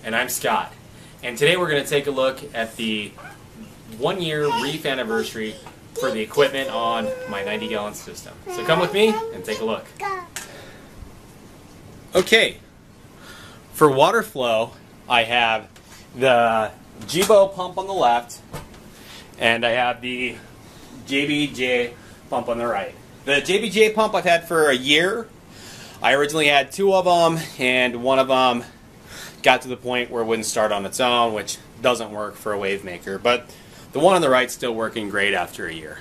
And I'm Scott. And today we're going to take a look at the 1-year Reef anniversary for the equipment on my 90-gallon system. So come with me and take a look. Okay, for water flow, I have the Jibo pump on the left, and I have the JBJ pump on the right. The JBJ pump I've had for a year. I originally had 2 of them, and one of them got to the point where it wouldn't start on its own, which doesn't work for a wave maker. But the one on the right is still working great after a year.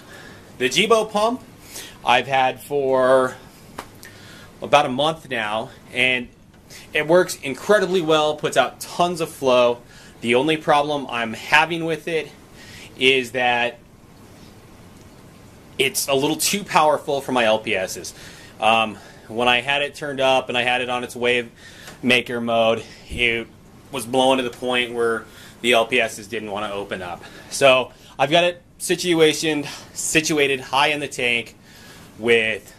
The Jibo pump I've had for about a month now, and it works incredibly well, puts out tons of flow. The only problem I'm having with it is that it's a little too powerful for my LPSs. When I had it turned up and I had it on its wave maker mode, it was blowing to the point where the LPSs didn't want to open up. So I've got it situated high in the tank with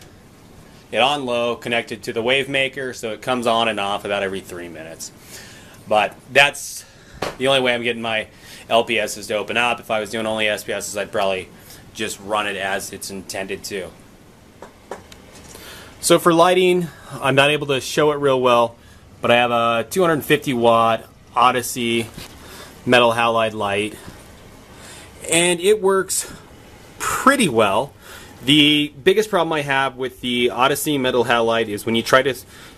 it on low, connected to the wave maker, so it comes on and off about every 3 minutes. But that's the only way I'm getting my LPSs to open up. If I was doing only SPSs, I'd probably just run it as it's intended to. So for lighting, I'm not able to show it real well, but I have a 250 watt Odyssey metal halide light, and it works pretty well. The biggest problem I have with the Odyssey metal halide is when you try to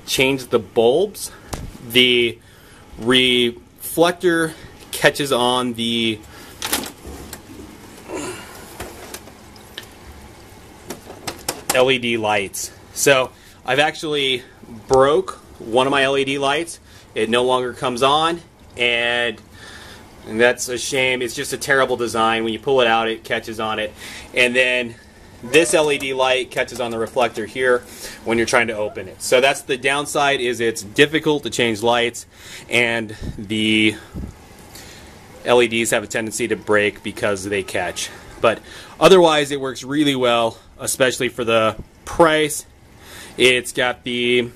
change the bulbs, the reflector catches on the LED lights. So I've actually broke one of my LED lights. It no longer comes on, and that's a shame. It's just a terrible design. When you pull it out, it catches on it. And then this LED light catches on the reflector here when you're trying to open it. So that's the downside, is it's difficult to change lights, and the LEDs have a tendency to break because they catch. But otherwise it works really well, especially for the price. It's got the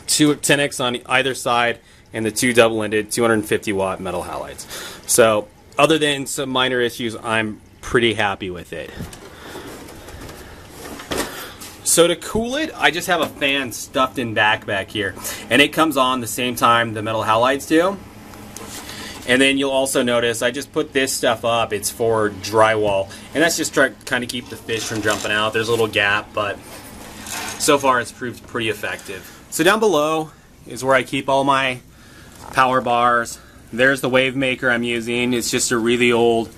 2 10X on either side and the 2 double-ended 250 watt metal halides. So other than some minor issues, I'm pretty happy with it. So to cool it, I just have a fan stuffed in back here, and it comes on the same time the metal halides do. And then you'll also notice I just put this stuff up. It's for drywall, and that's just to kind of keep the fish from jumping out. There's a little gap, but so far it's proved pretty effective. So down below is where I keep all my power bars. There's the wave maker I'm using. It's just a really old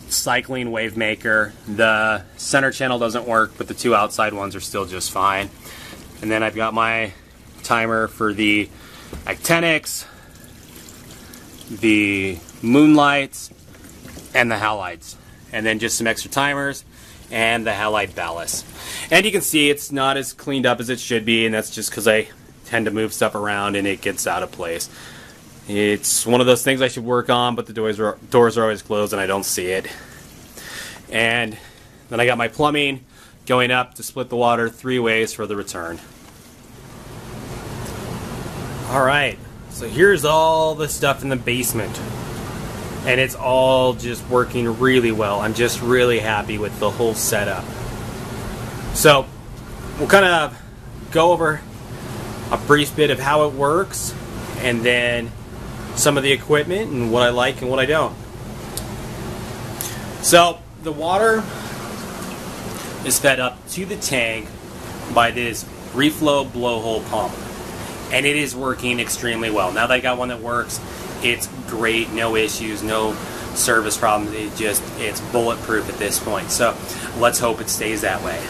cycling wave maker. The center channel doesn't work, but the 2 outside ones are still just fine. And then I've got my timer for the actinics, the moonlights, and the halides, and then just some extra timers and the halide ballast. And you can see it's not as cleaned up as it should be, and that's just because I tend to move stuff around and it gets out of place. It's one of those things I should work on, but the doors are always closed and I don't see it. And then I got my plumbing going up to split the water 3 ways for the return. Alright, so here's all the stuff in the basement, and it's all just working really well. I'm just really happy with the whole setup. So we'll kind of go over a brief bit of how it works, and then some of the equipment and what I like and what I don't. So the water is fed up to the tank by this reflow blowhole pump, and it is working extremely well. Now that I got one that works, it's great, no issues, no service problems. It's bulletproof at this point. So let's hope it stays that way.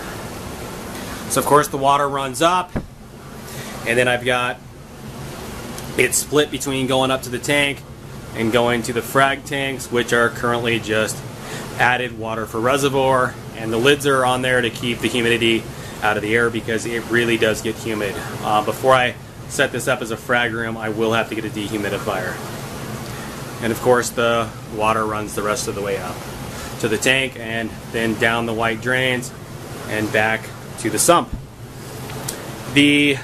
So of course the water runs up, and then I've got it split between going up to the tank and going to the frag tanks, which are currently just added water for reservoir, and the lids are on there to keep the humidity out of the air because it really does get humid. Before I set this up as a frag room, I will have to get a dehumidifier. And of course the water runs the rest of the way up to the tank and then down the white drains and back to the sump. The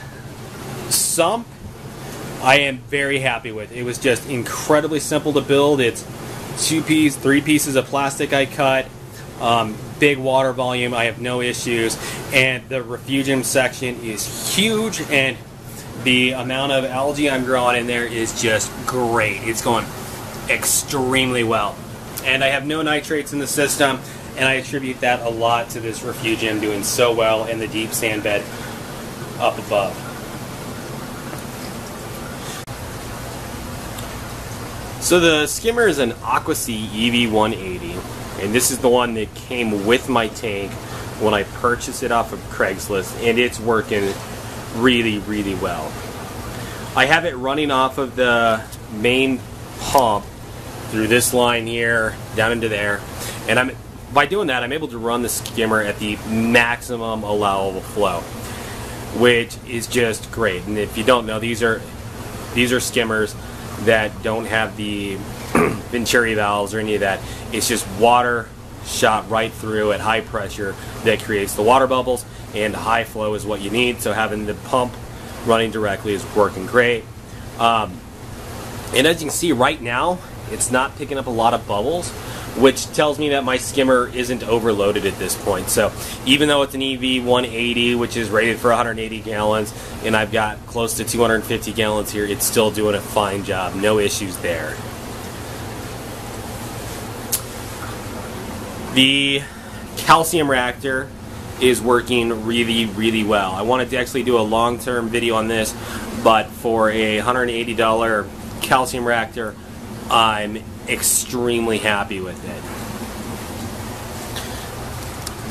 sump I am very happy with. It was just incredibly simple to build. It's 3 pieces of plastic I cut, big water volume, I have no issues, and the refugium section is huge, and the amount of algae I'm growing in there is just great. It's going extremely well. And I have no nitrates in the system, and I attribute that a lot to this refugium doing so well in the deep sand bed up above. So the Skimmer is an AquaSea EV180, and this is the one that came with my tank when I purchased it off of Craigslist, and it's working really, really well. I have it running off of the main pump through this line here, down into there, and by doing that, I'm able to run the Skimmer at the maximum allowable flow, which is just great. And if you don't know, these are skimmers that don't have the Venturi valves or any of that. It's just water shot right through at high pressure that creates the water bubbles, and high flow is what you need. So having the pump running directly is working great. And as you can see right now, it's not picking up a lot of bubbles, which tells me that my skimmer isn't overloaded at this point. So even though it's an EV180, which is rated for 180 gallons, and I've got close to 250 gallons here, it's still doing a fine job. No issues there. The calcium reactor is working really, really well. I wanted to actually do a long-term video on this, but for a $180 calcium reactor, I'm extremely happy with it.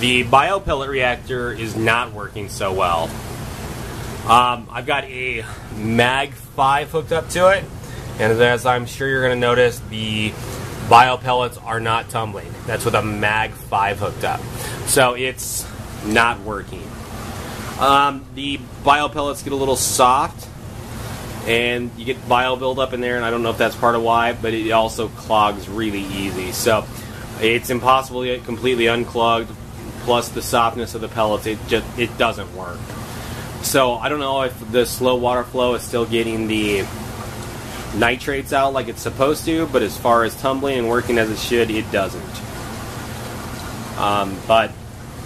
The biopellet reactor is not working so well. I've got a Mag 5 hooked up to it, and as I'm sure you're going to notice, the biopellets are not tumbling. That's with a Mag 5 hooked up. So it's not working. The biopellets get a little soft, and you get bio buildup in there, and I don't know if that's part of why, but it also clogs really easy. So it's impossible to get completely unclogged, plus the softness of the pellets, it doesn't work. So I don't know if the slow water flow is still getting the nitrates out like it's supposed to, but as far as tumbling and working as it should, it doesn't. But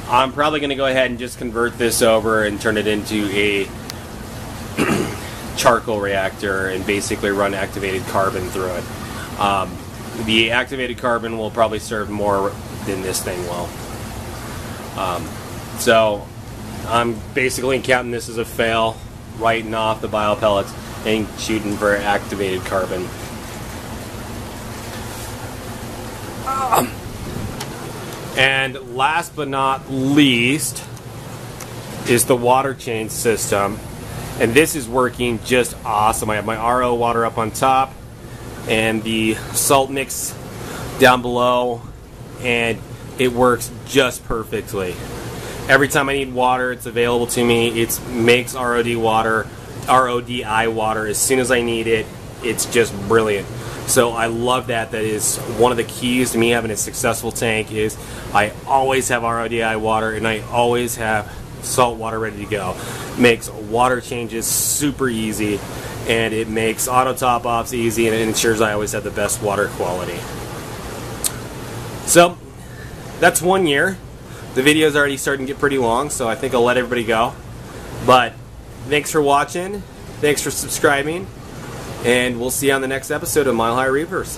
I'm probably going to go ahead and just convert this over and turn it into a charcoal reactor and basically run activated carbon through it. The activated carbon will probably serve more than this thing will. So I'm basically counting this as a fail, writing off the biopellets and shooting for activated carbon. And last but not least is the water change system. And this is working just awesome. I have my RO water up on top and the salt mix down below, and it works just perfectly. Every time I need water, it's available to me. It makes RODI water as soon as I need it. It's just brilliant. So I love that. That is one of the keys to me having a successful tank, is I always have RODI water and I always have salt water ready to go. Makes water changes super easy, and it makes auto top offs easy, and it ensures I always have the best water quality. So that's 1 year. The video's already starting to get pretty long, so I think I'll let everybody go. But thanks for watching, thanks for subscribing, and we'll see you on the next episode of Mile High Reefers.